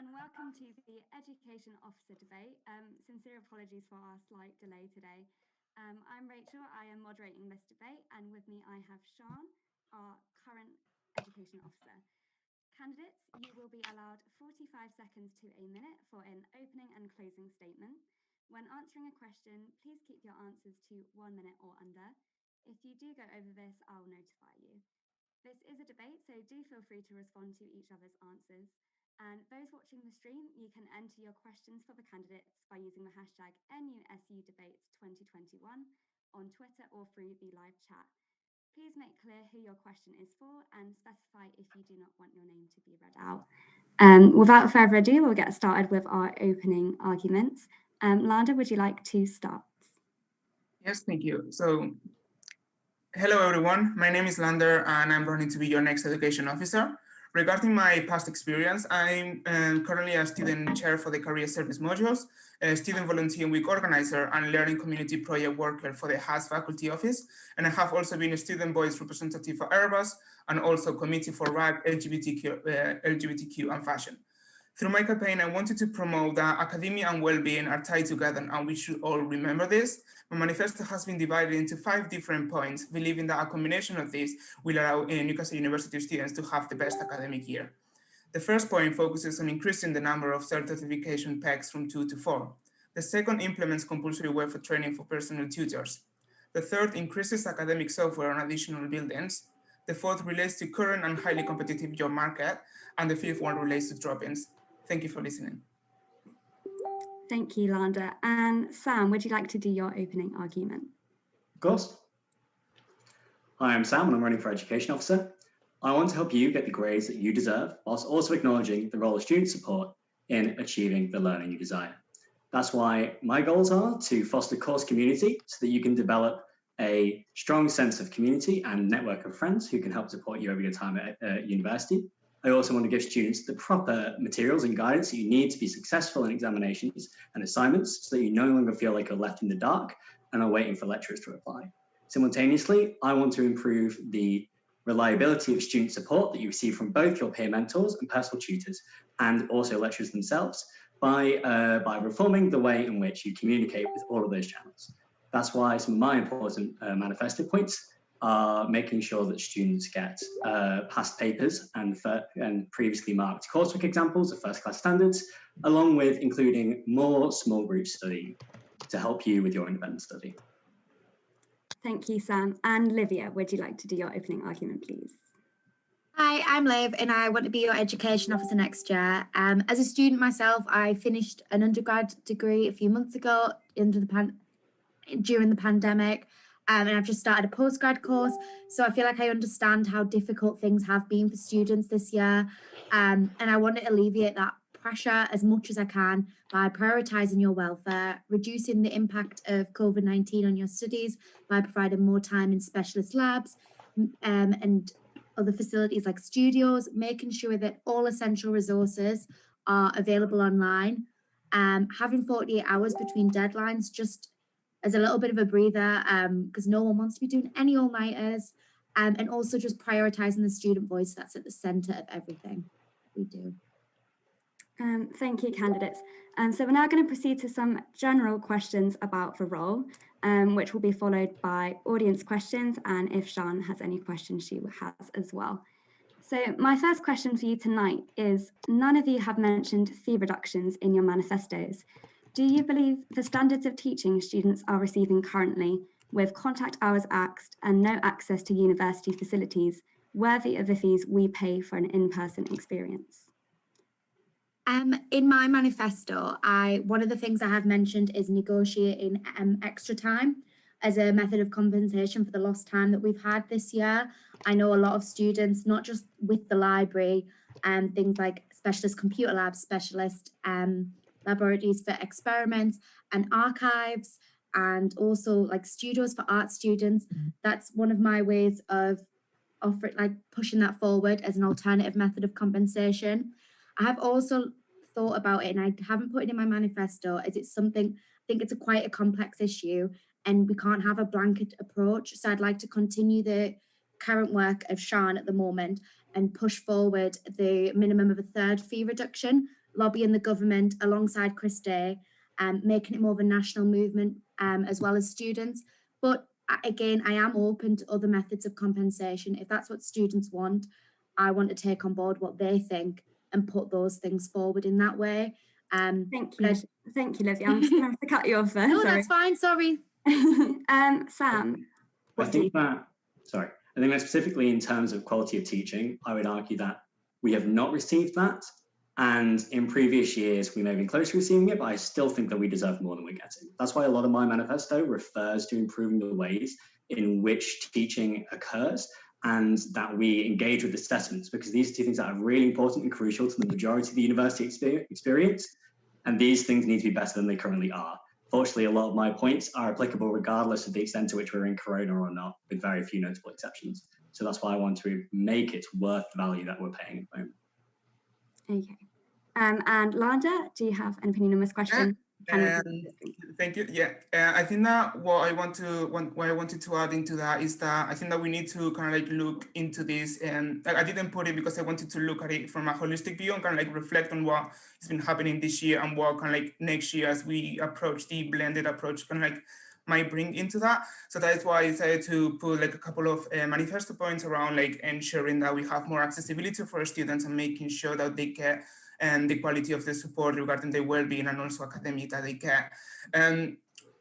and welcome to the Education Officer debate. Sincere apologies for our slight delay today. I'm Rachel, I am moderating this debate, and with me I have Sean, our current Education Officer. Candidates, you will be allowed 45 seconds to a minute for an opening and closing statement. When answering a question, please keep your answers to 1 minute or under. If you do go over this, I'll notify you. This is a debate, so do feel free to respond to each other's answers. And those watching the stream, you can enter your questions for the candidates by using the hashtag NUSU Debates 2021 on Twitter or through the live chat. Please make clear who your question is for and specify if you do not want your name to be read out. Without further ado, we'll get started with our opening arguments. Landa, would you like to start? Yes, thank you. So, hello everyone, my name is Lander and I'm running to be your next education officer. Regarding my past experience, I'm currently a student chair for the Career Service modules, a student volunteering week organizer and learning community project worker for the HAS faculty office. And I have also been a student voice representative for Airbus and also committee for RAG, LGBTQ and fashion. Through my campaign, I wanted to promote that academia and well-being are tied together and we should all remember this. My manifesto has been divided into 5 different points, believing that a combination of these will allow Newcastle University students to have the best academic year. The first point focuses on increasing the number of certification pegs from 2 to 4. The second implements compulsory welfare training for personal tutors. The third increases academic software on additional buildings. The fourth relates to current and highly competitive job market. And the fifth one relates to drop-ins. Thank you for listening. Thank you, Landa. And Sam, would you like to do your opening argument? Of course. Hi, I'm Sam and I'm running for Education Officer. I want to help you get the grades that you deserve, whilst also acknowledging the role of student support in achieving the learning you desire. That's why my goals are to foster course community so that you can develop a strong sense of community and network of friends who can help support you over your time at university. I also want to give students the proper materials and guidance that you need to be successful in examinations and assignments so that you no longer feel like you're left in the dark and are waiting for lecturers to reply. Simultaneously, I want to improve the reliability of student support that you receive from both your peer mentors and personal tutors and also lecturers themselves by reforming the way in which you communicate with all of those channels. That's why some of my important manifesto points are making sure that students get past papers and previously marked coursework examples of first-class standards, along with including more small group study to help you with your independent study. Thank you, Sam. And Livia, would you like to do your opening argument, please? Hi, I'm Liv and I want to be your education officer next year. As a student myself, I finished an undergrad degree a few months ago during the pandemic. And I've just started a postgrad course. So I feel like I understand how difficult things have been for students this year. And I want to alleviate that pressure as much as I can by prioritising your welfare, reducing the impact of COVID-19 on your studies by providing more time in specialist labs and other facilities like studios, making sure that all essential resources are available online, having 48 hours between deadlines just as a little bit of a breather, because no one wants to be doing any all-nighters, and also just prioritising the student voice that's at the centre of everything we do. Thank you, candidates. So we're now going to proceed to some general questions about the role, which will be followed by audience questions, and if Sean has any questions, she has as well. So my first question for you tonight is, none of you have mentioned fee reductions in your manifestos. Do you believe the standards of teaching students are receiving currently, with contact hours axed and no access to university facilities, worthy of the fees we pay for an in-person experience? In my manifesto, one of the things I have mentioned is negotiating extra time as a method of compensation for the lost time that we've had this year. I know a lot of students, not just with the library, things like specialist computer labs, specialist laboratories for experiments and archives, and also like studios for art students. That's one of my ways of pushing that forward as an alternative method of compensation. I have also thought about it, and I haven't put it in my manifesto, as it's something, I think it's quite a complex issue and we can't have a blanket approach. So I'd like to continue the current work of Sean at the moment and push forward the minimum of a third fee reduction lobbying the government alongside Chris Day, making it more of a national movement, as well as students. But again, I am open to other methods of compensation. If that's what students want, I want to take on board what they think and put those things forward in that way. Thank you. Thank you, Livia. I'm just going to have to cut you off there. No, that's fine. Sorry. Sam, I think that specifically in terms of quality of teaching, I would argue that we have not received that. And in previous years, we may have been close to receiving it, but I still think that we deserve more than we're getting. That's why a lot of my manifesto refers to improving the ways in which teaching occurs and that we engage with assessments, because these are two things that are really important and crucial to the majority of the university experience. And these things need to be better than they currently are. Fortunately, a lot of my points are applicable regardless of the extent to which we're in Corona or not, with very few notable exceptions. So that's why I want to make it worth the value that we're paying at the moment. Okay. And Landa, do you have an opinion on this question? Thank you. Yeah, I think that what I wanted to add into that is that I think that we need to kind of like look into this, and I didn't put it because I wanted to look at it from a holistic view and kind of like reflect on what has been happening this year and what kind of like next year as we approach the blended approach kind of like might bring into that. So that's why I decided to put like a couple of manifesto points around like ensuring that we have more accessibility for students and making sure that they get and the quality of the support regarding their well-being and also academic that they get.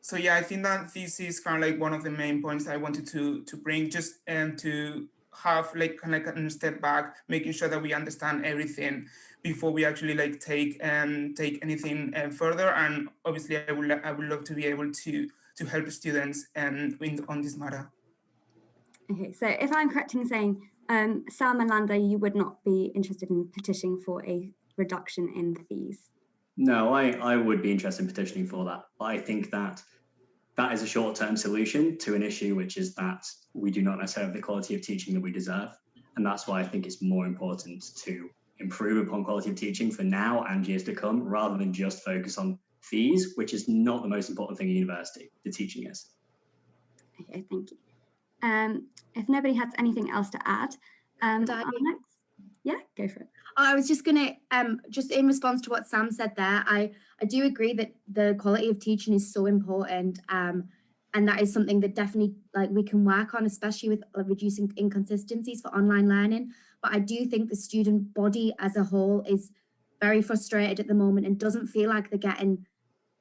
So yeah, I think that this is kind of like one of the main points that I wanted to bring, just to have like kind of like a step back, making sure that we understand everything before we actually like take anything further. And obviously, I would love to be able to help students on this matter. Okay, so if I'm correct in saying, Sam and Landa, you would not be interested in petitioning for a reduction in fees? No, I would be interested in petitioning for that. But I think that that is a short-term solution to an issue, which is that we do not necessarily have the quality of teaching that we deserve. And that's why I think it's more important to improve upon quality of teaching for now and years to come, rather than just focus on fees, which is not the most important thing at university. The teaching is. Okay, thank you. If nobody has anything else to add, next. Yeah, go for it. I was just going to, just in response to what Sam said there, I do agree that the quality of teaching is so important. And that is something that definitely like we can work on, especially with reducing inconsistencies for online learning. But I do think the student body as a whole is very frustrated at the moment and doesn't feel like they're getting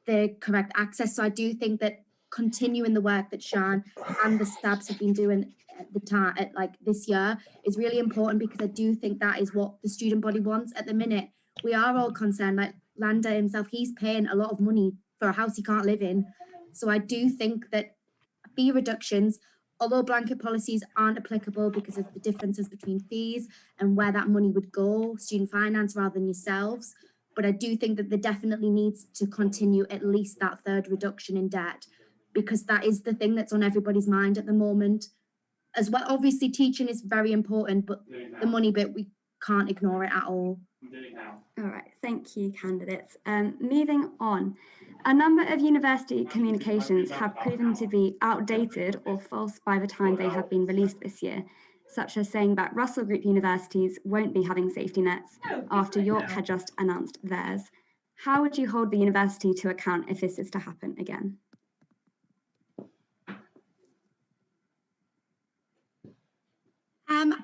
the correct access. So I do think that continuing the work that Sean and the STABs have been doing at the time, like this year, is really important, because I do think that is what the student body wants at the minute. We are all concerned, like Landa himself, he's paying a lot of money for a house he can't live in. So I do think that fee reductions, although blanket policies aren't applicable because of the differences between fees and where that money would go, student finance rather than yourselves, but I do think that there definitely needs to continue at least that third reduction in debt, because that is the thing that's on everybody's mind at the moment. As well, obviously teaching is very important, but the money bit, we can't ignore it at all. All right, thank you, candidates. Moving on, a number of university communications have proven to be outdated or false by the time they have been released this year, such as saying that Russell Group universities won't be having safety nets after York had just announced theirs. How would you hold the university to account if this is to happen again?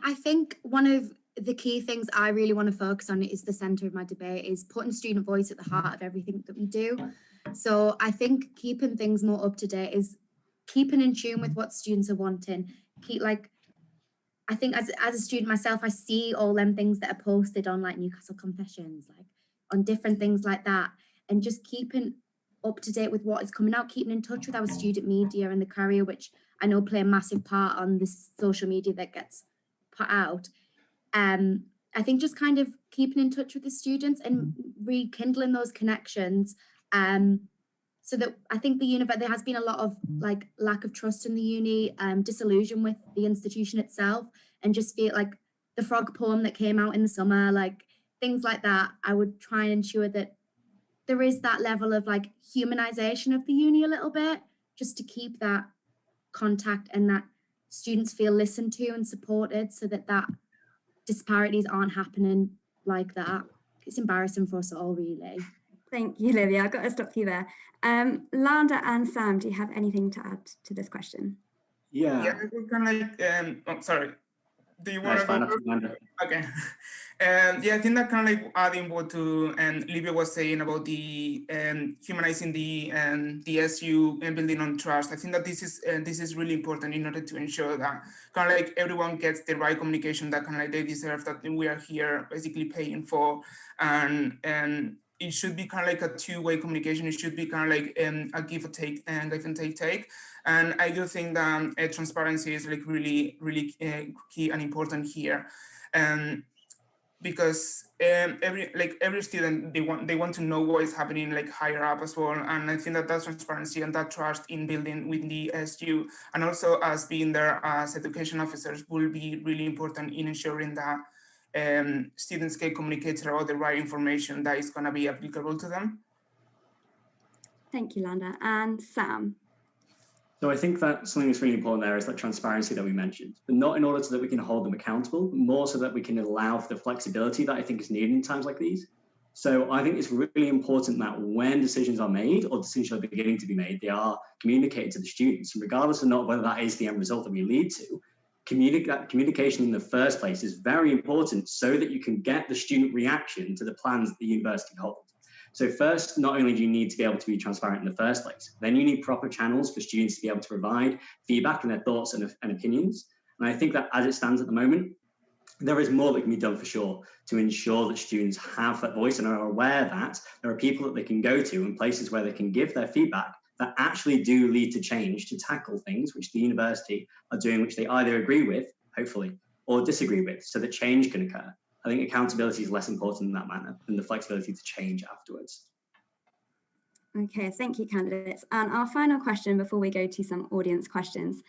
I think one of the key things I really want to focus on is the centre of my debate is putting student voice at the heart of everything that we do. So I think keeping things more up to date is keeping in tune with what students are wanting. I think as a student myself, I see all them things that are posted on like Newcastle Confessions, like on different things like that, and just keeping up to date with what is coming out, keeping in touch with our student media and the Courier, which I know play a massive part on this social media that gets put out. I think just kind of keeping in touch with the students and rekindling those connections. So that I think there has been a lot of like lack of trust in the uni, disillusion with the institution itself, and just feel like the frog poem that came out in the summer, like things like that. I would try and ensure that there is that level of like humanization of the uni a little bit, just to keep that contact and that students feel listened to and supported, so that disparities aren't happening like that. it's embarrassing for us all, really. Thank you, Olivia. I've got to stop you there. Landa and Sam, do you have anything to add to this question? Yeah, we can oh, sorry. Do you want to go? Okay. Yeah, I think that kind of like adding what to Olivia was saying about the humanizing the SU and building on trust. I think that this is really important in order to ensure that kind of like everyone gets the right communication that kind of like they deserve, that we are here basically paying for, and it should be kind of like a two-way communication. It should be kind of like a give and take. And I do think that transparency is like really key and important here, because every student, they want to know what is happening like higher up as well. And I think that transparency and that trust in building with the SU, and also as being there as education officers, will be really important in ensuring that students get communicated about the right information that is going to be applicable to them. Thank you, Landa. And Sam? So I think that something that's really important there is that transparency that we mentioned, but not in order so that we can hold them accountable, but more so that we can allow for the flexibility that I think is needed in times like these. So I think it's really important that when decisions are made or decisions are beginning to be made, they are communicated to the students. And regardless of not whether that is the end result that we lead to, communication in the first place is very important so that you can get the student reaction to the plans that the university holds. So first, not only do you need to be able to be transparent in the first place, then you need proper channels for students to be able to provide feedback and their thoughts and opinions. And I think that as it stands at the moment, there is more that can be done for sure to ensure that students have that voice and are aware that there are people that they can go to and places where they can give their feedback that actually do lead to change to tackle things which the university are doing, which they either agree with, hopefully, or disagree with, so that change can occur. I think accountability is less important in that manner than the flexibility to change afterwards. Okay, thank you, candidates. And our final question before we go to some audience questions.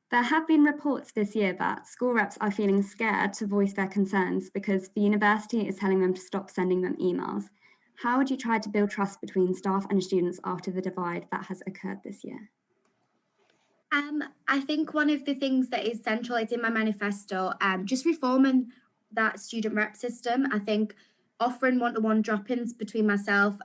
There have been reports this year that school reps are feeling scared to voice their concerns because the university is telling them to stop sending them emails. How would you try to build trust between staff and students after the divide that has occurred this year? I think one of the things that is central is in my manifesto, just reforming that student rep system. I think offering one-to-one drop-ins between myself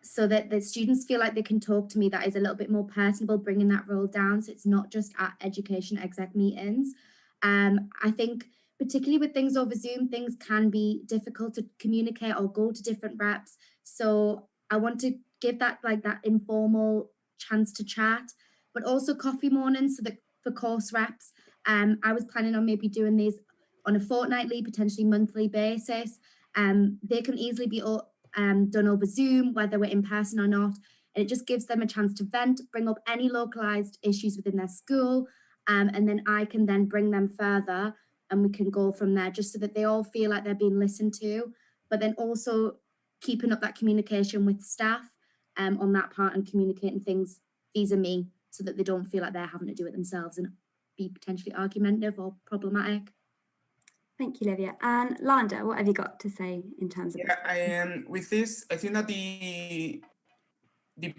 so that the students feel like they can talk to me, that is a little bit more personable, bringing that role down so it's not just at education exec meetings. I think particularly with things over Zoom, things can be difficult to communicate or go to different reps. So I want to give that informal chance to chat, but also coffee mornings so that for course reps. I was planning on maybe doing these on a fortnightly, potentially monthly basis. They can easily be done over Zoom, whether we're in person or not. And it just gives them a chance to vent, bring up any localized issues within their school. And then I can then bring them further and we can go from there, just so that they all feel like they're being listened to, but then also keeping up that communication with staff on that part and communicating things vis-a-me so that they don't feel like they're having to do it themselves and be potentially argumentative or problematic. Thank you, Olivia. And Landa, what have you got to say in terms of with this, I think that the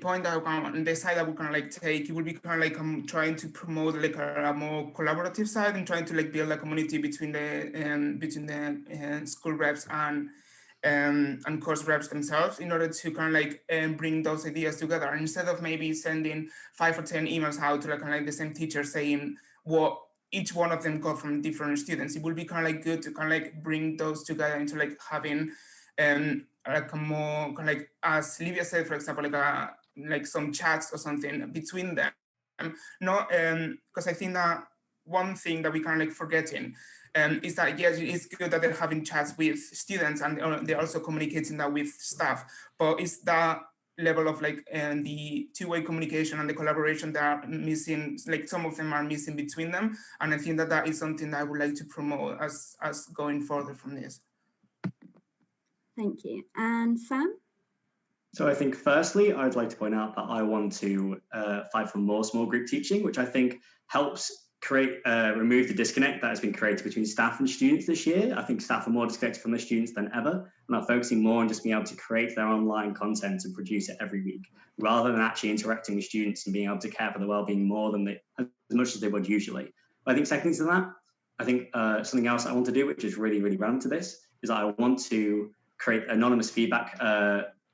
point that the side that we can like take, it will be kind of like trying to promote like a more collaborative side and trying to like build a community between the school reps and course reps themselves in order to kind of like bring those ideas together, instead of maybe sending 5 or 10 emails out to like kind of like the same teacher saying what each one of them got from different students. It would be kind of like good to kind of like bring those together into like having like a more kind of like, as Livia said, for example, like some chats or something between them. Not because I think that one thing that we kind of like forgetting is that yes, it's good that they're having chats with students and they're also communicating that with staff, but it's that level of like the two-way communication and the collaboration that are missing, like some of them are missing between them. And I think that that is something that I would like to promote as going further from this. Thank you. And Sam? So I think firstly, I'd like to point out that I want to fight for more small group teaching, which I think helps remove the disconnect that has been created between staff and students this year. I think staff are more disconnected from the students than ever, and are focusing more on just being able to create their online content and produce it every week, rather than actually interacting with students and being able to care for the well-being more than as much as they would usually. But I think secondly to that, I think something else I want to do, which is really, really relevant to this, is I want to create anonymous feedback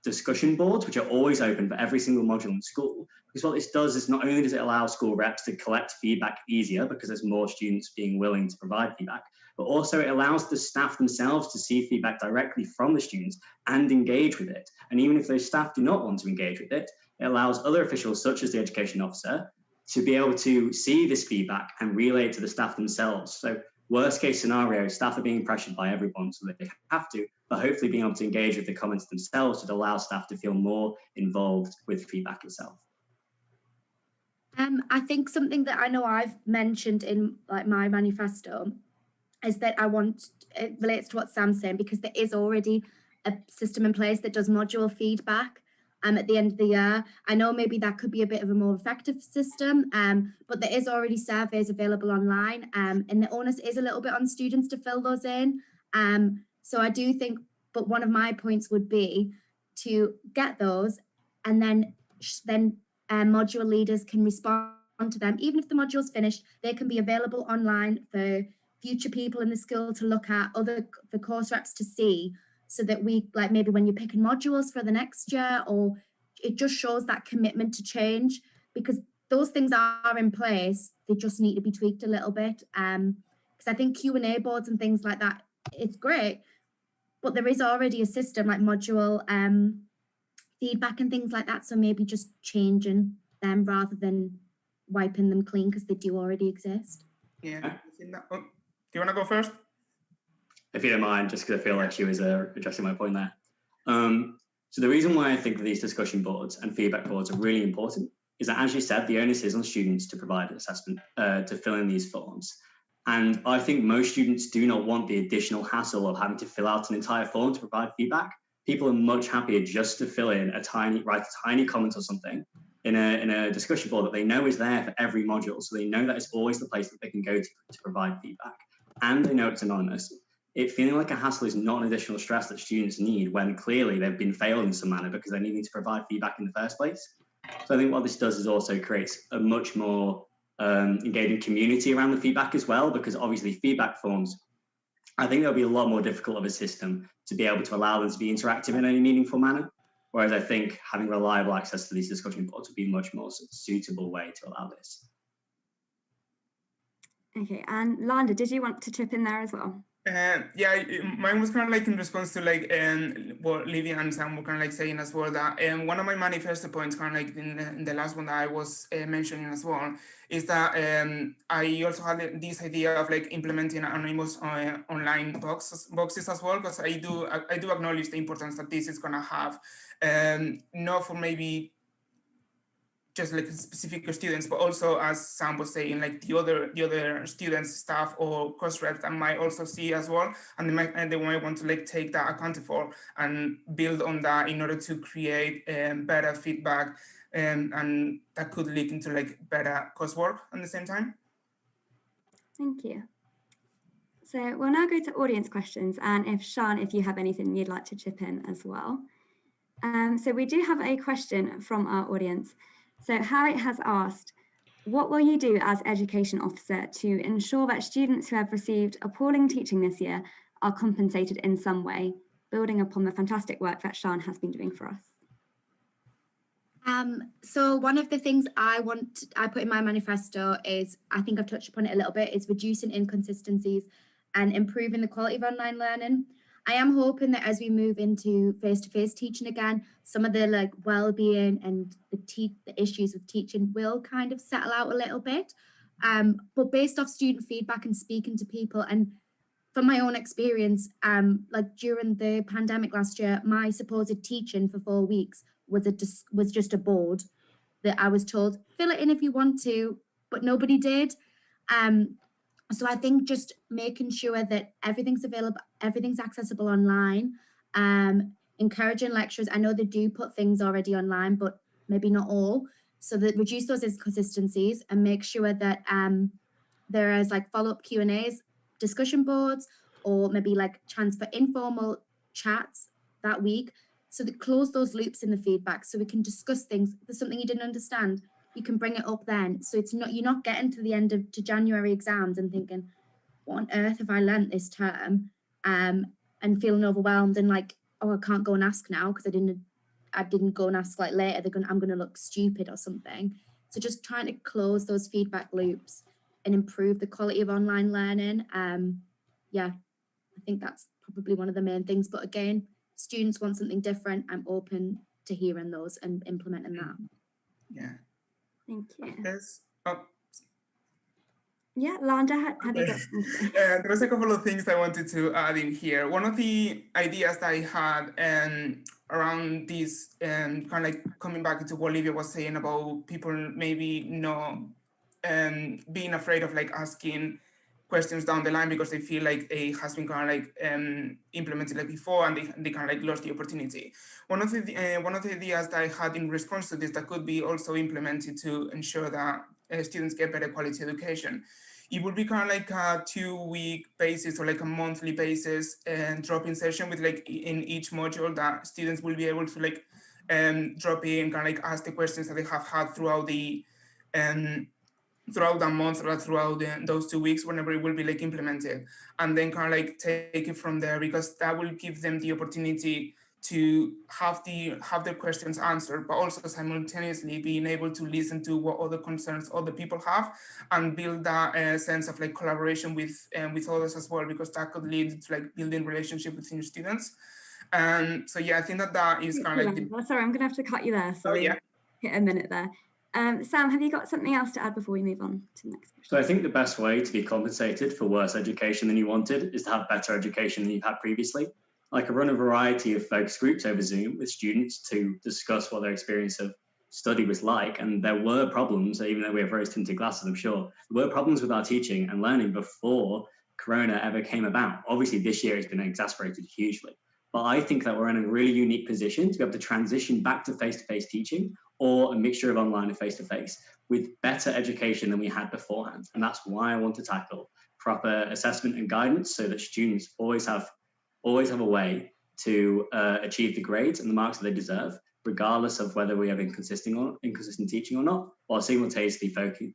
discussion boards, which are always open for every single module in school. Because what this does is not only does it allow school reps to collect feedback easier because there's more students being willing to provide feedback, but also it allows the staff themselves to see feedback directly from the students and engage with it. And even if those staff do not want to engage with it, it allows other officials, such as the education officer, to be able to see this feedback and relay it to the staff themselves. So worst case scenario, staff are being pressured by everyone, so that they have to, but hopefully being able to engage with the comments themselves would allow staff to feel more involved with feedback itself. I think something that I know I've mentioned in like my manifesto is that it relates to what Sam's saying, because there is already a system in place that does module feedback at the end of the year. I know maybe that could be a bit of a more effective system, but there is already surveys available online, and the onus is a little bit on students to fill those in. So I do think, but one of my points would be to get those, and then module leaders can respond to them. Even if the module's finished, they can be available online for future people in the school to look at, for course reps to see, so that we, like maybe when you're picking modules for the next year, or it just shows that commitment to change, because those things are in place. They just need to be tweaked a little bit. Because I think Q&A boards and things like that, it's great, but there is already a system like module feedback and things like that. So maybe just changing them rather than wiping them clean, because they do already exist. Yeah. Oh, do you want to go first? If you don't mind, just because I feel like she was addressing my point there. So the reason why I think that these discussion boards and feedback boards are really important is that, as you said, the onus is on students to provide an assessment, to fill in these forms. And I think most students do not want the additional hassle of having to fill out an entire form to provide feedback. People are much happier just to fill in write a tiny comment or something in a discussion board that they know is there for every module. So they know that it's always the place that they can go to provide feedback. And they know it's anonymous. It feeling like a hassle is not an additional stress that students need when clearly they've been failed in some manner because they're needing to provide feedback in the first place. So I think what this does is also creates a much more engaging community around the feedback as well, because obviously feedback forms, I think there'll be a lot more difficult of a system to be able to allow them to be interactive in any meaningful manner. Whereas I think having reliable access to these discussion boards would be a much more suitable way to allow this. Okay, and Landa, did you want to chip in there as well? Yeah, mine was kind of like in response to like what Livia and Sam were kind of like saying as well, that one of my manifesto points, kind of like in the last one that I was mentioning as well, is that I also had this idea of like implementing anonymous online boxes as well, because I do acknowledge the importance that this is gonna have, not for maybe just like specific students, but also, as Sam was saying, like the other students, staff, or course reps that might also see as well, and they might want to like take that accounted for and build on that in order to create better feedback, and that could lead into like better coursework at the same time. Thank you. So we'll now go to audience questions, and if Sean, if you have anything you'd like to chip in as well. So we do have a question from our audience. So Harriet has asked, what will you do as education officer to ensure that students who have received appalling teaching this year are compensated in some way, building upon the fantastic work that Sean has been doing for us? So one of the things I put in my manifesto is, I think I've touched upon it a little bit, is reducing inconsistencies and improving the quality of online learning. I am hoping that as we move into face-to-face teaching again, some of the like well-being and the issues with teaching will kind of settle out a little bit. But based off student feedback and speaking to people, and from my own experience, like during the pandemic last year, my supposed teaching for 4 weeks was just a board that I was told, fill it in if you want to, but nobody did. So I think just making sure that everything's available, everything's accessible online, encouraging lecturers. I know they do put things already online, but maybe not all. So that reduce those inconsistencies and make sure that there is like follow-up Q&As, discussion boards, or maybe like chance for informal chats that week. So that close those loops in the feedback so we can discuss things. If there's something you didn't understand, you can bring it up then. So it's not, you're not getting to the end of January exams and thinking, what on earth have I learnt this term? And feeling overwhelmed. And like, oh, I can't go and ask now because I didn't go and ask like later. I'm going to look stupid or something. So just trying to close those feedback loops and improve the quality of online learning. Yeah, I think that's probably one of the main things. But again, students want something different. I'm open to hearing those and implementing that. Yeah. Thank you. Yes. Oh. Yeah, Landa, have you got something? There was a couple of things I wanted to add in here. One of the ideas that I had around this, kind of like coming back to what Olivia was saying about people maybe not being afraid of like asking questions down the line because they feel like it has been kind of like implemented like before and they kind of like lost the opportunity. One of the ideas that I had in response to this that could be also implemented to ensure that students get better quality education. It would be kind of like a 2-week basis or like a monthly basis and drop-in session with like in each module that students will be able to like drop in, kind of like ask the questions that they have had throughout the throughout that month or throughout those 2 weeks whenever it will be like implemented, and then kind of like take it from there, because that will give them the opportunity to have their questions answered, but also simultaneously being able to listen to what other concerns other people have and build that sense of like collaboration with others as well, because that could lead to like building relationship with your students. And so yeah, I think that is kind of like sorry, I'm gonna have to cut you there. Sorry, yeah. Hit a minute there. Sam, have you got something else to add before we move on to the next question? So I think the best way to be compensated for worse education than you wanted is to have better education than you've had previously. Like, I run a variety of focus groups over Zoom with students to discuss what their experience of study was like. And there were problems, even though we have rose-tinted glasses, I'm sure, there were problems with our teaching and learning before Corona ever came about. Obviously, this year has been exacerbated hugely. But I think that we're in a really unique position to be able to transition back to face-to-face teaching, or a mixture of online and face-to-face, with better education than we had beforehand. And that's why I want to tackle proper assessment and guidance, so that students always have a way to achieve the grades and the marks that they deserve, regardless of whether we have inconsistent teaching or not, while simultaneously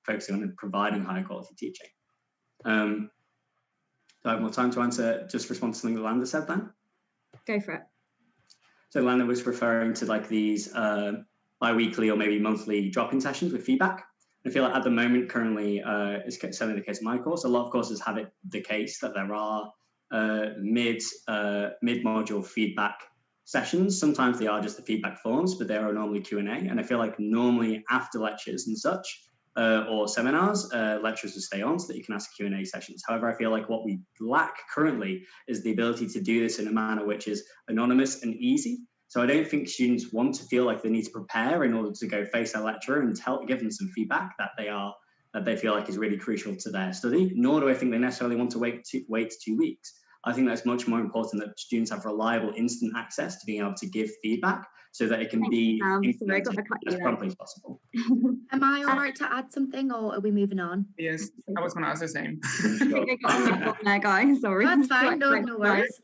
focusing on providing high quality teaching. Do I have more time to respond to something that Landa said then? Go for it. So Landa was referring to like these bi-weekly or maybe monthly drop-in sessions with feedback. I feel like at the moment, currently, is certainly the case in my course. A lot of courses have it the case that there are mid-module feedback sessions. Sometimes they are just the feedback forms, but they are normally Q&A. And I feel like normally after lectures and such, or seminars, lecturers will stay on so that you can ask Q&A sessions. However, I feel like what we lack currently is the ability to do this in a manner which is anonymous and easy. So I don't think students want to feel like they need to prepare in order to go face their lecturer and give them some feedback that they feel like is really crucial to their study, nor do I think they necessarily want to wait 2 weeks. I think that's much more important that students have reliable instant access to being able to give feedback so that it can be implemented as promptly as possible. Am I all right to add something, or are we moving on? Yes, I was going to ask the same. there, guys. Sorry. That's fine. No worries.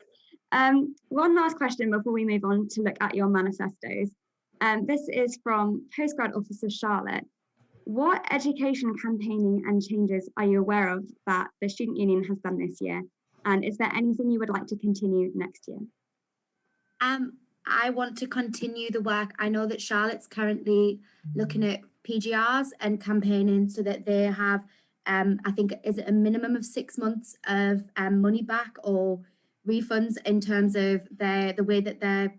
One last question before we move on to look at your manifestos. This is from Postgrad Officer Charlotte. What education campaigning and changes are you aware of that the Student Union has done this year? And is there anything you would like to continue next year? I want to continue the work. I know that Charlotte's currently looking at PGRs and campaigning so that they have, I think, is it a minimum of 6 months of money back or refunds in terms of the way that their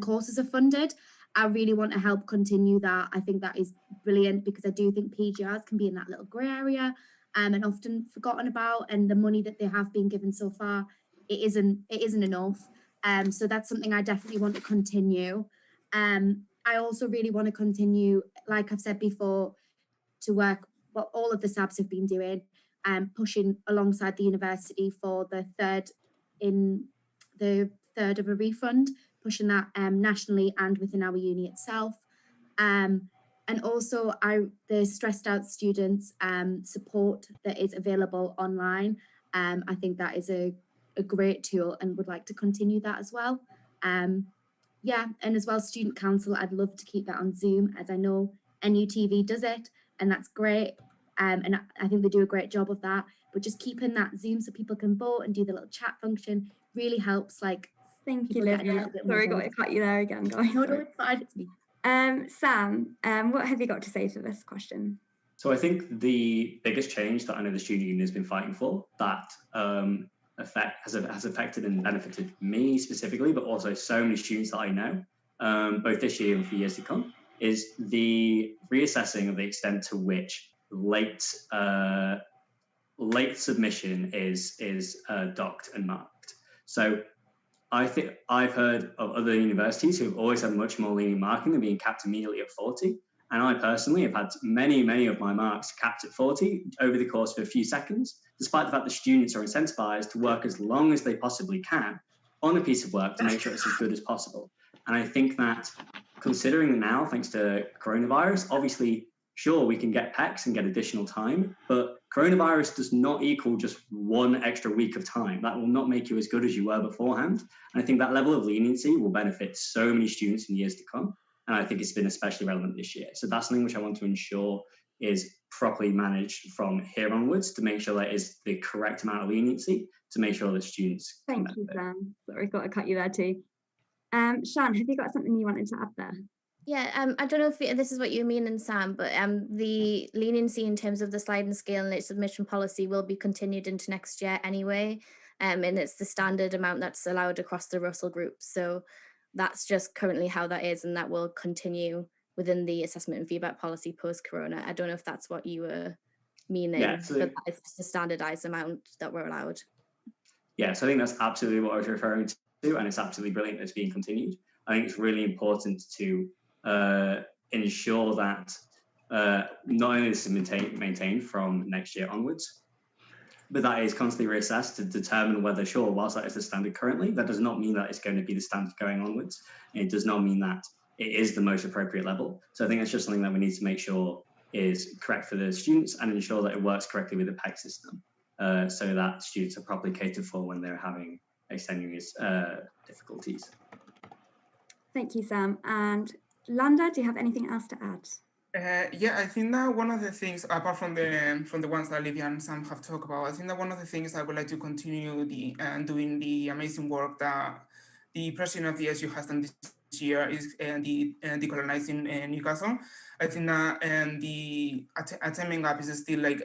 courses are funded. I really want to help continue that. I think that is brilliant, because I do think PGRs can be in that little grey area and often forgotten about, and the money that they have been given so far, it isn't enough. So that's something I definitely want to continue. I also really want to continue, like I've said before, to work what all of the SABs have been doing, pushing alongside the university for the third of a refund, pushing that nationally and within our uni itself. And also the stressed out students support that is available online. I think that is a great tool and would like to continue that as well. Yeah, and as well, student council, I'd love to keep that on Zoom, as I know NUTV does it, and that's great. And I think they do a great job of that, but just keeping that Zoom so people can vote and do the little chat function really helps, like, Thank you, people getting a Livia. little bit more Sorry, got vocal. to cut you there again, guys. No, no, it's fine. It's me. Sam, what have you got to say to this question? So I think the biggest change that I know the student union has been fighting for, that has affected and benefited me specifically, but also so many students that I know, both this year and for years to come, is the reassessing of the extent to which late submission is docked and marked. So I think I've heard of other universities who have always had much more lenient marking than being capped immediately at 40. And I personally have had many of my marks capped at 40 over the course of a few seconds, despite the fact that students are incentivized to work as long as they possibly can on a piece of work to make sure it's as good as possible. And I think that considering now, thanks to coronavirus, obviously, sure, we can get PECs and get additional time, but coronavirus does not equal just one extra week of time. That will not make you as good as you were beforehand. And I think that level of leniency will benefit so many students in years to come. And I think it's been especially relevant this year. So that's something which I want to ensure is properly managed from here onwards to make sure that is the correct amount of leniency to make sure that students can Thank you, benefit. Sam. Sorry, got to cut you there too. Sean, have you got something you wanted to add there? Yeah, I don't know if this is what you mean, and Sam, but the leniency in terms of the sliding scale and its submission policy will be continued into next year anyway, and it's the standard amount that's allowed across the Russell group. So that's just currently how that is, and that will continue within the assessment and feedback policy post-corona. I don't know if that's what you were meaning, Yeah, so but that is just the standardized amount that we're allowed. Yeah, so I think that's absolutely what I was referring to, and it's absolutely brilliant that it's being continued. I think it's really important to ensure that not only is it maintained from next year onwards, but that is constantly reassessed to determine whether, sure, whilst that is the standard currently, that does not mean that it's going to be the standard going onwards. And it does not mean that it is the most appropriate level. So I think it's just something that we need to make sure is correct for the students and ensure that it works correctly with the PEC system, so that students are properly catered for when they're having extenuating difficulties. Thank you, Sam. And Landa, do you have anything else to add? Yeah, I think that one of the things, apart from the ones that Livia and Sam have talked about, I think that one of the things I would like to continue doing the amazing work that the president of the NUSU has done this year is decolonizing Newcastle. I think that the attending gap is still like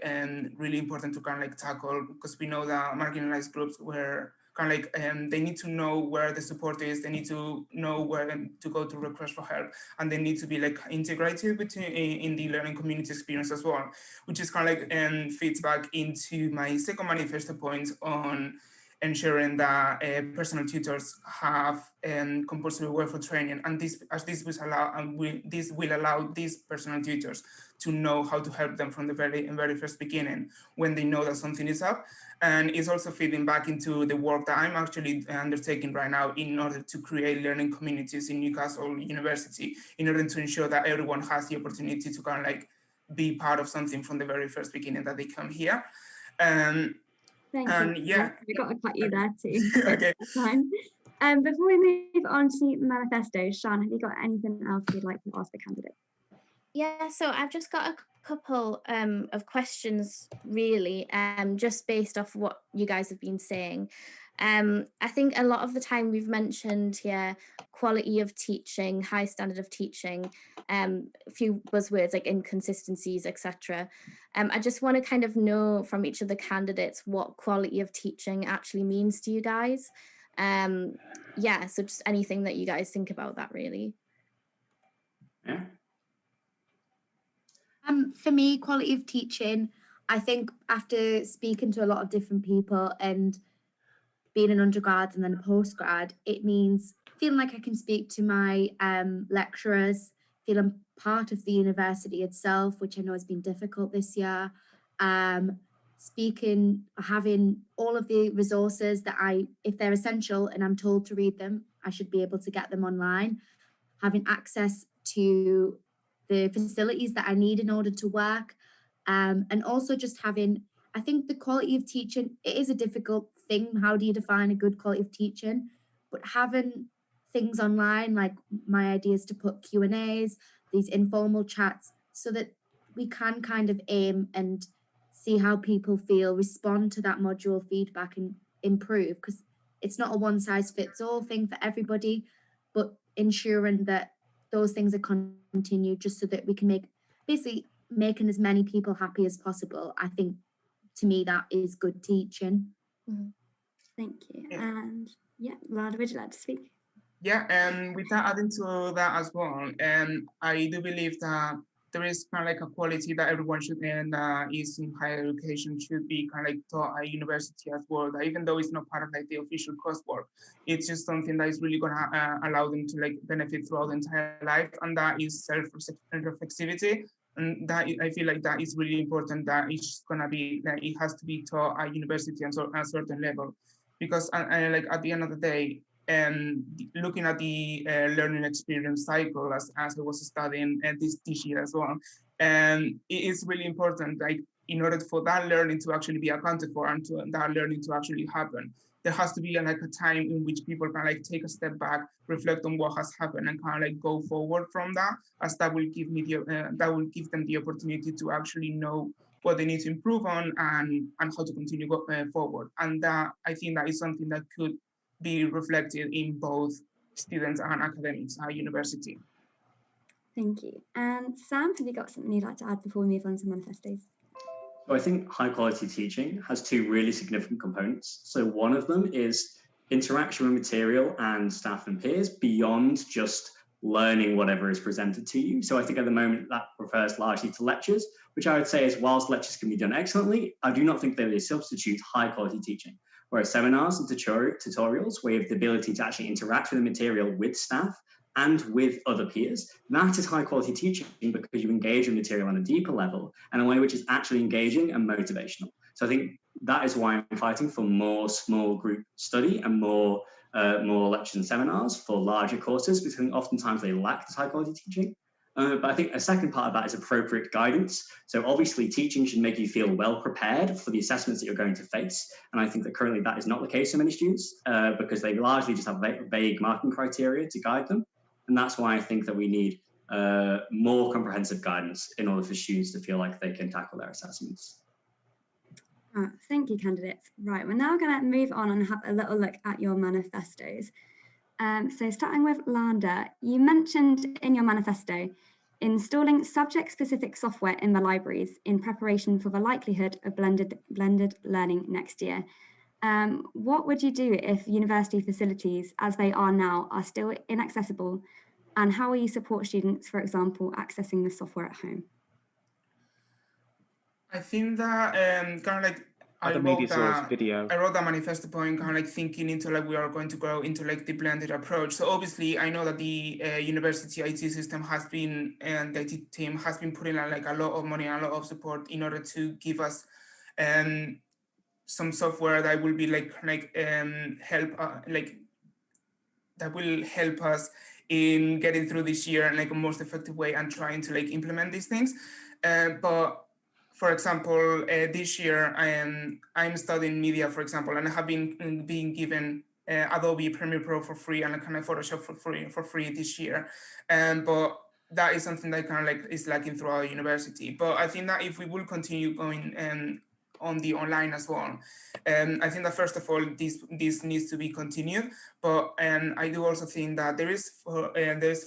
really important to kind of like tackle, because we know that marginalized groups were kind of like they need to know where the support is, they need to know where to go to request for help, and they need to be like integrated in the learning community experience as well, which is kind of like feeds back into my second manifesto point on ensuring that personal tutors have compulsory welfare training, and this will allow these personal tutors to know how to help them from the very first beginning when they know that something is up. And it's also feeding back into the work that I'm actually undertaking right now in order to create learning communities in Newcastle University, in order to ensure that everyone has the opportunity to kind of like be part of something from the very first beginning that they come here. Thank you. Yeah, we got to cut you there too. Okay. That's fine. Before we move on to the manifesto, Sean, have you got anything else you'd like to ask the candidate? Yeah, so I've just got a couple of questions, really, just based off what you guys have been saying. I think a lot of the time we've mentioned here quality of teaching, high standard of teaching, a few buzzwords like inconsistencies, etc. I just want to kind of know from each of the candidates what quality of teaching actually means to you guys. Yeah, so just anything that you guys think about that, really. Yeah. For me, quality of teaching, I think after speaking to a lot of different people and being an undergrad and then a postgrad, it means feeling like I can speak to my lecturers, feeling part of the university itself, which I know has been difficult this year. Having all of the resources that if they're essential and I'm told to read them, I should be able to get them online. Having access to the facilities that I need in order to work, and also just having, I think the quality of teaching, it is a difficult thing. How do you define a good quality of teaching? But having things online, like my idea is to put Q&As, these informal chats, so that we can kind of aim and see how people feel, respond to that module feedback and improve. Because it's not a one size fits all thing for everybody, but ensuring that those things are continued just so that we can basically making as many people happy as possible. I think to me that is good teaching. Thank you. And yeah, Lana, would you like to speak? Yeah, and with that, adding to that as well, I do believe that there is kind of like a quality that everyone should, and is in higher education should be kind of like taught at university as well. That even though it's not part of like the official coursework, it's just something that is really gonna allow them to like benefit throughout the entire life, and that is self-reflexivity. And that I feel like that is really important. That it's gonna be like it has to be taught at university and so at a certain level, because like at the end of the day. Looking at the learning experience cycle as I was studying this year as well, it is really important, like in order for that learning to actually be accounted for and to that learning to actually happen, there has to be like a time in which people can like take a step back, reflect on what has happened, and kind of like go forward from that, as that will give me that will give them the opportunity to actually know what they need to improve on and how to continue forward. And that I think that is something that could be reflected in both students and academics at university. Thank you. And Sam, have you got something you'd like to add before we move on to manifestos? So I think high quality teaching has two really significant components. So one of them is interaction with material and staff and peers beyond just learning whatever is presented to you. So I think at the moment that refers largely to lectures, which I would say is whilst lectures can be done excellently, I do not think that they substitute high quality teaching. Whereas seminars and tutorials, where you have the ability to actually interact with the material with staff and with other peers, that is high quality teaching because you engage with material on a deeper level and a way which is actually engaging and motivational. So I think that is why I'm fighting for more small group study and more lectures and seminars for larger courses, because I think oftentimes they lack this high quality teaching. But I think a second part of that is appropriate guidance. So obviously teaching should make you feel well prepared for the assessments that you're going to face. And I think that currently that is not the case for many students because they largely just have vague marking criteria to guide them. And that's why I think that we need more comprehensive guidance in order for students to feel like they can tackle their assessments. Thank you, candidates. Right, we're now going to move on and have a little look at your manifestos. So starting with Landa, you mentioned in your manifesto installing subject-specific software in the libraries in preparation for the likelihood of blended learning next year. What would you do if university facilities, as they are now, are still inaccessible? And how will you support students, for example, accessing the software at home? I think that kind of like I wrote that manifesto point kind of like thinking into like we are going to go into like the blended approach. So obviously I know that the university IT system has been and the IT team has been putting like a lot of money and a lot of support in order to give us some software that will be that will help us in getting through this year in like a most effective way and trying to like implement these things. But for example, this year I'm studying media, for example, and I have been being given Adobe Premiere Pro for free and kind of Photoshop for free this year. But that is something that kind of like is lacking throughout university. But I think that if we will continue going on the online as well, I think that first of all this needs to be continued. But I do also think that there's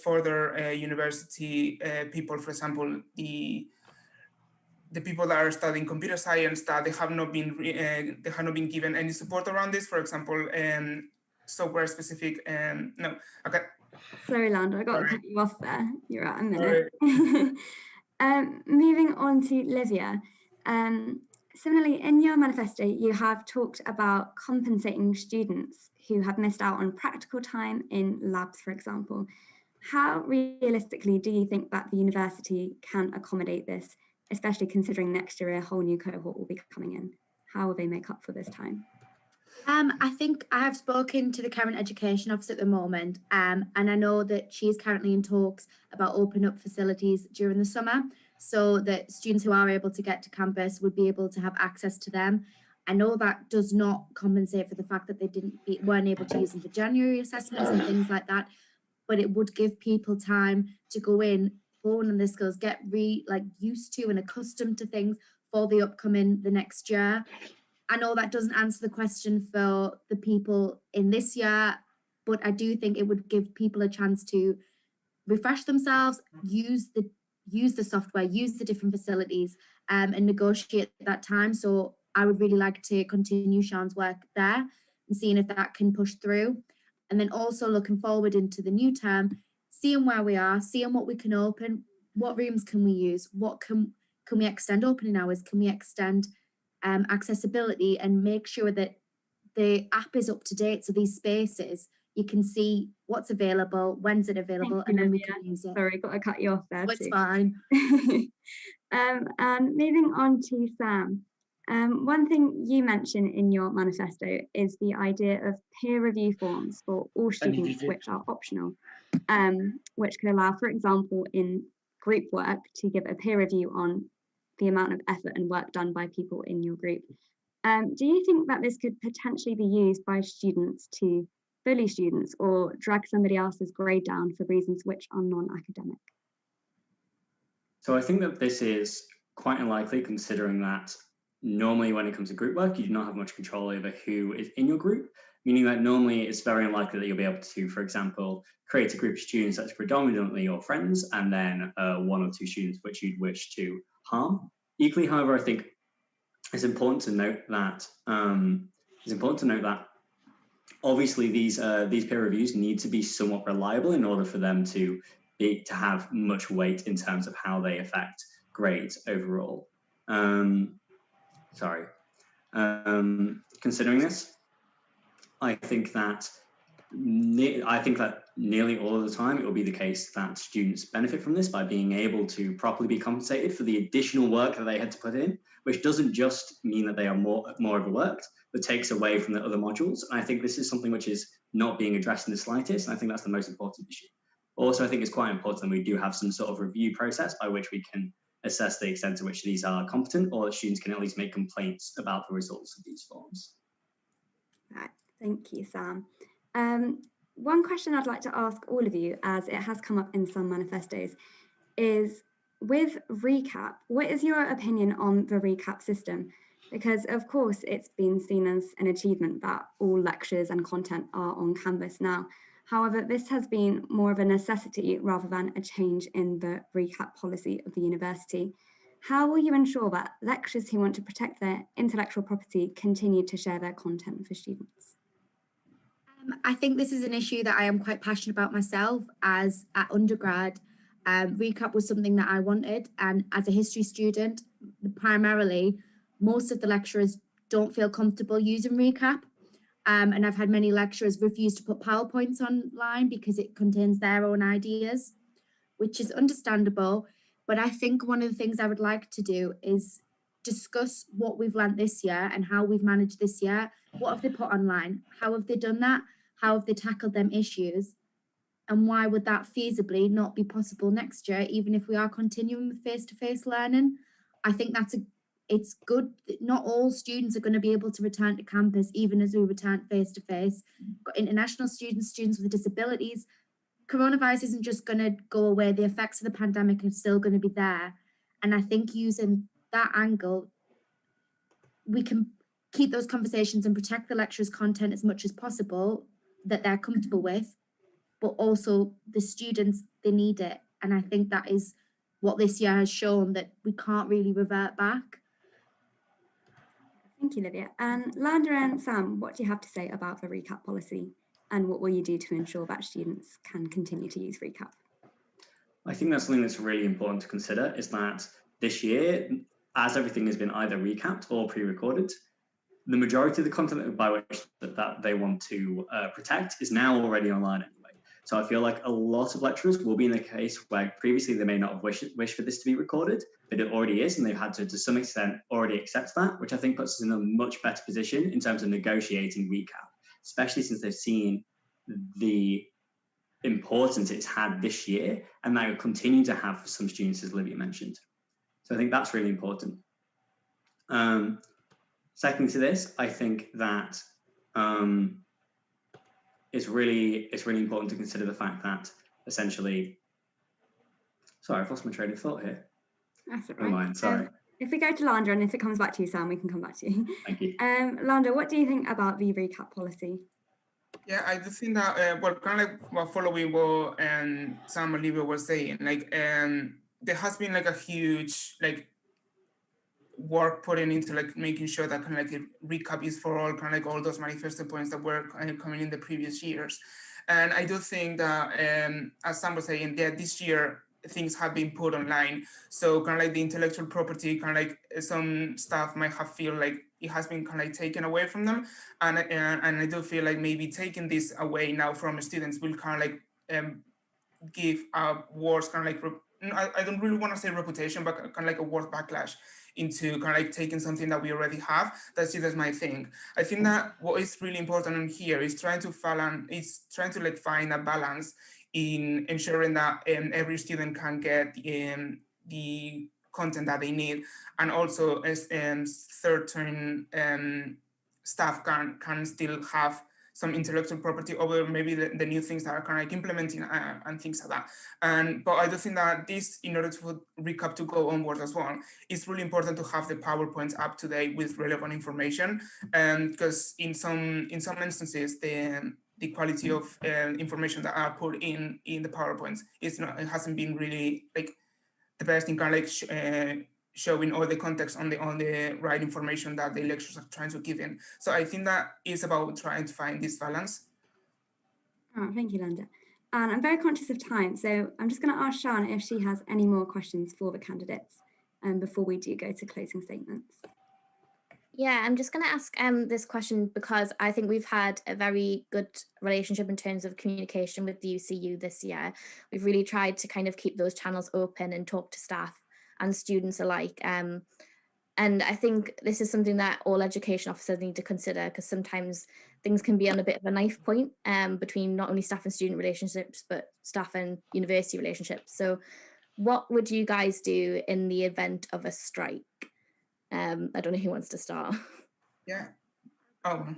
further university people, for example, the people that are studying computer science, that they have not been given any support around this. For example, software specific. No, okay. Sorry, Landa, I got to cut you off there. You're at a minute. Moving on to Livia. Similarly, in your manifesto, you have talked about compensating students who have missed out on practical time in labs, for example. How realistically do you think that the university can accommodate this, especially considering next year a whole new cohort will be coming in? How will they make up for this time? I think I have spoken to the current education officer at the moment, and I know that she is currently in talks about opening up facilities during the summer so that students who are able to get to campus would be able to have access to them. I know that does not compensate for the fact that they weren't able to use them for January assessments and things like that, but it would give people time to go in, hone on their skills, get used to and accustomed to things for the next year. I know that doesn't answer the question for the people in this year, but I do think it would give people a chance to refresh themselves, use the software, use the different facilities, and negotiate that time. So I would really like to continue Sean's work there and seeing if that can push through. And then also looking forward into the new term, seeing where we are, seeing what we can open, what rooms can we use, what can we extend opening hours, can we extend accessibility, and make sure that the app is up to date. So these spaces, you can see what's available, when's it available, and then we can use it. Sorry, got to cut you off there. It's fine. And moving on to Sam. One thing you mention in your manifesto is the idea of peer review forms for all students, which are optional, which could allow, for example, in group work to give a peer review on the amount of effort and work done by people in your group. Do you think that this could potentially be used by students to bully students or drag somebody else's grade down for reasons which are non-academic? So I think that this is quite unlikely, considering that normally when it comes to group work, you do not have much control over who is in your group, meaning that normally it's very unlikely that you'll be able to, for example, create a group of students that's predominantly your friends and then one or two students which you'd wish to harm. Equally, however, I think it's important to note that obviously these peer reviews need to be somewhat reliable in order for them to have much weight in terms of how they affect grades overall. Considering this, I think that nearly all of the time it will be the case that students benefit from this by being able to properly be compensated for the additional work that they had to put in, which doesn't just mean that they are more overworked, but takes away from the other modules. And I think this is something which is not being addressed in the slightest, and I think that's the most important issue. Also, I think it's quite important that we do have some sort of review process by which we can assess the extent to which these are competent, or that students can at least make complaints about the results of these forms. Right, thank you, Sam. One question I'd like to ask all of you, as it has come up in some manifestos, is with RECAP, what is your opinion on the RECAP system? Because of course it's been seen as an achievement that all lectures and content are on Canvas now. However, this has been more of a necessity rather than a change in the RECAP policy of the university. How will you ensure that lecturers who want to protect their intellectual property continue to share their content for students? I think this is an issue that I am quite passionate about myself. As at undergrad, RECAP was something that I wanted, and as a history student, primarily, most of the lecturers don't feel comfortable using RECAP. And I've had many lecturers refuse to put PowerPoints online because it contains their own ideas, which is understandable. But I think one of the things I would like to do is discuss what we've learned this year and how we've managed this year. What have they put online? How have they done that? How have they tackled them issues? And why would that feasibly not be possible next year, even if we are continuing with face-to-face learning? I think it's good that not all students are going to be able to return to campus, even as we return face-to-face. Got international students, students with disabilities. Coronavirus isn't just going to go away. The effects of the pandemic are still going to be there. And I think using that angle, we can keep those conversations and protect the lecturers' content as much as possible that they're comfortable with, but also the students, they need it. And I think that is what this year has shown, that we can't really revert back. Thank you, Livia. And Lander and Sam, what do you have to say about the RECAP policy, and what will you do to ensure that students can continue to use RECAP? I think that's something that's really important to consider, is that this year, as everything has been either recapped or pre-recorded, the majority of the content by which that they want to protect is now already online anyway. So I feel like a lot of lecturers will be in a case where previously they may not have wished for this to be recorded, but it already is, and they've had to some extent already accept that, which I think puts us in a much better position in terms of negotiating RECAP, especially since they've seen the importance it's had this year, and that will continue to have for some students, as Livia mentioned. So I think that's really important. Second to this, I think that it's really important to consider the fact that essentially, sorry, I've lost my train of thought here. That's all right. Never mind, sorry. if we go to Landa, and if it comes back to you, Sam, we can come back to you. Thank you. Landa, what do you think about the recap policy? Yeah, I do think that, well, kind of like what following what Sam Olivia was saying, like, there has been like a huge, like, work putting into like making sure that kind of like a recap is for all, kind of like all those manifesto points that were kind of coming in the previous years. And I do think that, as Sam was saying, yeah, this year things have been put online. So kind of like the intellectual property, kind of like some staff might have feel like it has been kind of like taken away from them. And I do feel like maybe taking this away now from students will kind of like give a worse kind of like, I don't really want to say reputation, but kind of like a worse backlash into kind of like taking something that we already have. That's my thing. I think that what is really important in here is trying to like find a balance in ensuring that every student can get the content that they need, and also as certain staff can still have some intellectual property over maybe the new things that are kind of like implementing and things like that. But I do think that this, in order for recap to go onward as well, it's really important to have the PowerPoints up to date with relevant information, because in some instances the quality of information that are put in the PowerPoints it hasn't been really like the best in kind of like showing all the context on the right information that the lecturers are trying to give in. So I think that is about trying to find this balance. Oh, thank you, Landa. And I'm very conscious of time, so I'm just going to ask Sian if she has any more questions for the candidates before we do go to closing statements. Yeah, I'm just going to ask this question because I think we've had a very good relationship in terms of communication with the UCU this year. We've really tried to kind of keep those channels open and talk to staff and students alike. And I think this is something that all education officers need to consider, because sometimes things can be on a bit of a knife point between not only staff and student relationships, but staff and university relationships. So what would you guys do in the event of a strike? I don't know who wants to start. Yeah. I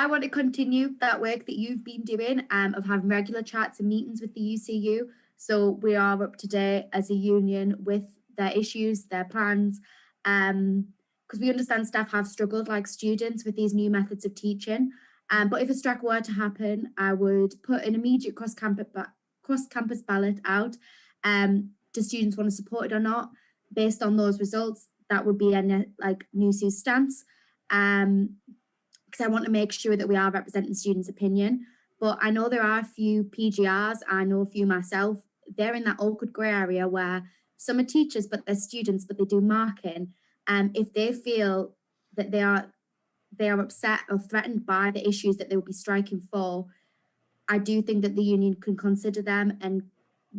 want to continue that work that you've been doing of having regular chats and meetings with the UCU. So we are up to date as a union with their issues, their plans, because we understand staff have struggled like students with these new methods of teaching. But if a strike were to happen, I would put an immediate cross-campus ballot out. Do students want to support it or not? Based on those results, that would be like NUSU's stance. Because I want to make sure that we are representing students' opinion. But I know there are a few PGRs, I know a few myself, they're in that awkward grey area where some are teachers, but they're students, but they do marking. If they feel that they are upset or threatened by the issues that they will be striking for, I do think that the union can consider them and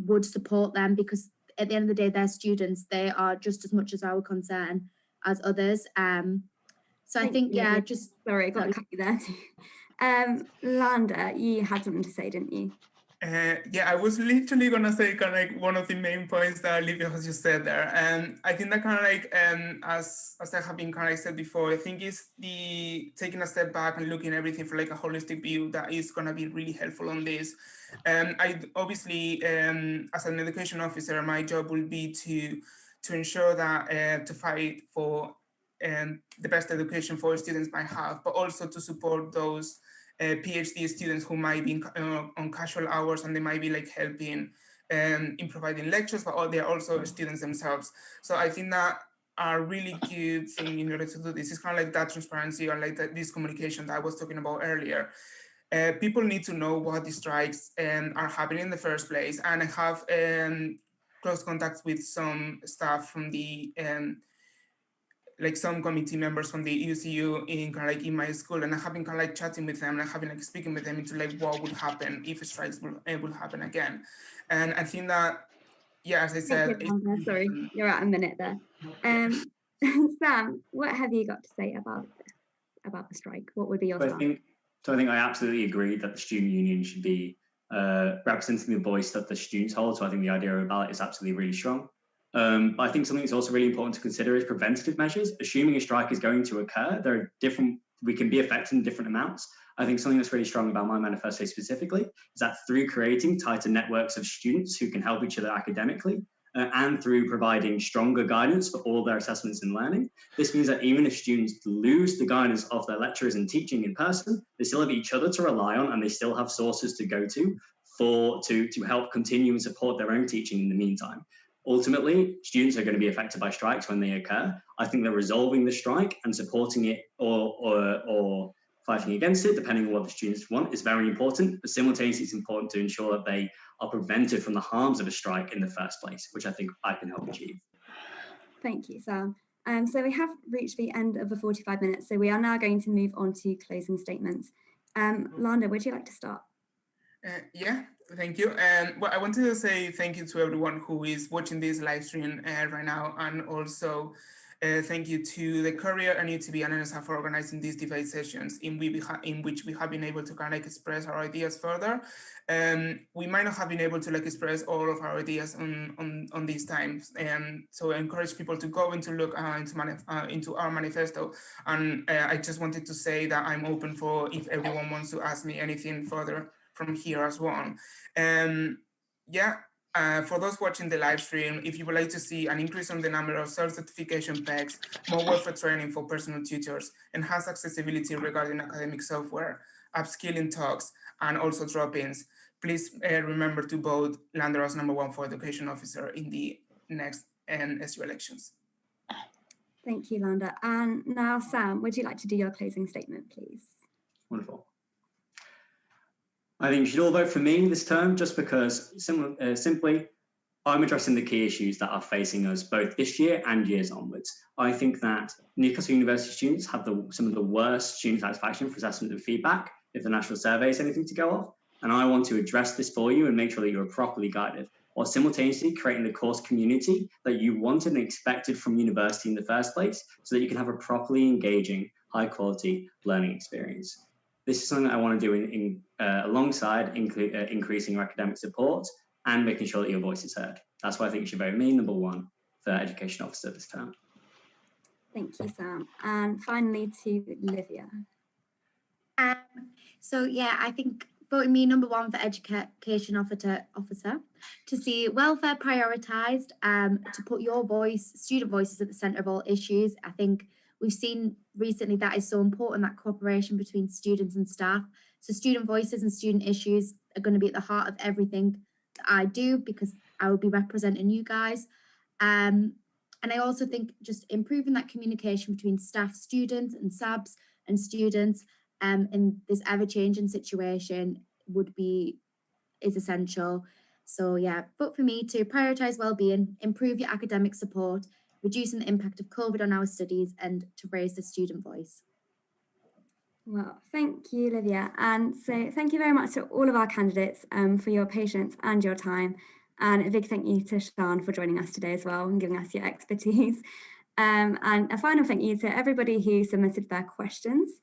would support them, because at the end of the day, they're students. They are just as much as our concern as others. So I think, yeah, just... Sorry, I got to cut you there. Landa, you had something to say, didn't you? Yeah, I was literally gonna say kind of like one of the main points that Olivia has just said there, and I think that kind of like as I have been kind of like said before, I think it's the taking a step back and looking at everything for like a holistic view that is gonna be really helpful on this. I obviously as an education officer, my job will be to ensure that to fight for the best education for students might have, but also to support those PhD students who might be on casual hours, and they might be like helping in providing lectures, but they're also students themselves. So I think that a really good thing in order to do this is kind of like that transparency, or like this communication that I was talking about earlier. People need to know what the strikes are happening in the first place, and I have close contacts with some staff from the like some committee members from the UCU in kind of like in my school, and I have been kind of like chatting with them, and I have been like speaking with them into like what would happen if strikes will happen again. And I think that, yeah, as I said, sorry, you're at a minute there. Sam, what have you got to say about the strike? What would be your stance? I think I absolutely agree that the student union should be representing the voice that the students hold. So I think the idea of a ballot is absolutely really strong. But I think something that's also really important to consider is preventative measures. Assuming a strike is going to occur, we can be affected in different amounts. I think something that's really strong about my manifesto specifically is that through creating tighter networks of students who can help each other academically, and through providing stronger guidance for all their assessments and learning. This means that even if students lose the guidance of their lecturers and teaching in person, they still have each other to rely on, and they still have sources to go to help continue and support their own teaching in the meantime. Ultimately, students are going to be affected by strikes when they occur. I think that resolving the strike and supporting it or fighting against it, depending on what the students want, is very important. But simultaneously, it's important to ensure that they are prevented from the harms of a strike in the first place, which I think I can help achieve. Thank you, Sam. So we have reached the end of the 45 minutes, so we are now going to move on to closing statements. Landa, would you like to start? Yeah, thank you. Well, I wanted to say thank you to everyone who is watching this live stream right now, and also thank you to the Courier and NUTV and NSF for organizing these debate sessions in which we have been able to kind of express our ideas further. We might not have been able to express all of our ideas on these times, so I encourage people to go and to look into our manifesto. And I just wanted to say that I'm open for if everyone wants to ask me anything further from here as well. For those watching the live stream, if you would like to see an increase on the number of self-certification packs, more welfare training for personal tutors, enhanced accessibility regarding academic software, upskilling talks, and also drop-ins, please remember to vote Lander as #1 for education officer in the next NSU elections. Thank you, Landa. And now, Sam, would you like to do your closing statement, please? Wonderful. I think you should all vote for me this term, just because simply I'm addressing the key issues that are facing us both this year and years onwards. I think that Newcastle University students have some of the worst student satisfaction for assessment and feedback, if the national survey is anything to go off. And I want to address this for you and make sure that you're properly guided, while simultaneously creating the course community that you wanted and expected from university in the first place, so that you can have a properly engaging, high quality learning experience. This is something I want to do alongside increasing your academic support and making sure that your voice is heard. That's why I think you should vote me #1 for education officer this term. Thank you, Sam. And finally to Livia. So yeah, I think voting me #1 for education officer, to see welfare prioritised, to put your voice, student voices at the centre of all issues. I think we've seen recently that is so important, that cooperation between students and staff. So student voices and student issues are going to be at the heart of everything that I do, because I will be representing you guys. And I also think just improving that communication between staff, students and SABs and students in this ever-changing situation is essential. So yeah, vote for me to prioritise wellbeing, improve your academic support, reducing the impact of COVID on our studies, and to raise the student voice. Well, thank you, Livia. And so thank you very much to all of our candidates for your patience and your time. And a big thank you to Sian for joining us today as well and giving us your expertise. And a final thank you to everybody who submitted their questions.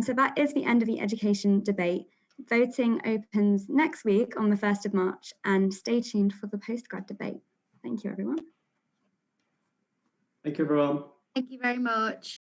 So that is the end of the education debate. Voting opens next week on the 1st of March, and stay tuned for the postgrad debate. Thank you, everyone. Thank you, everyone. Thank you very much.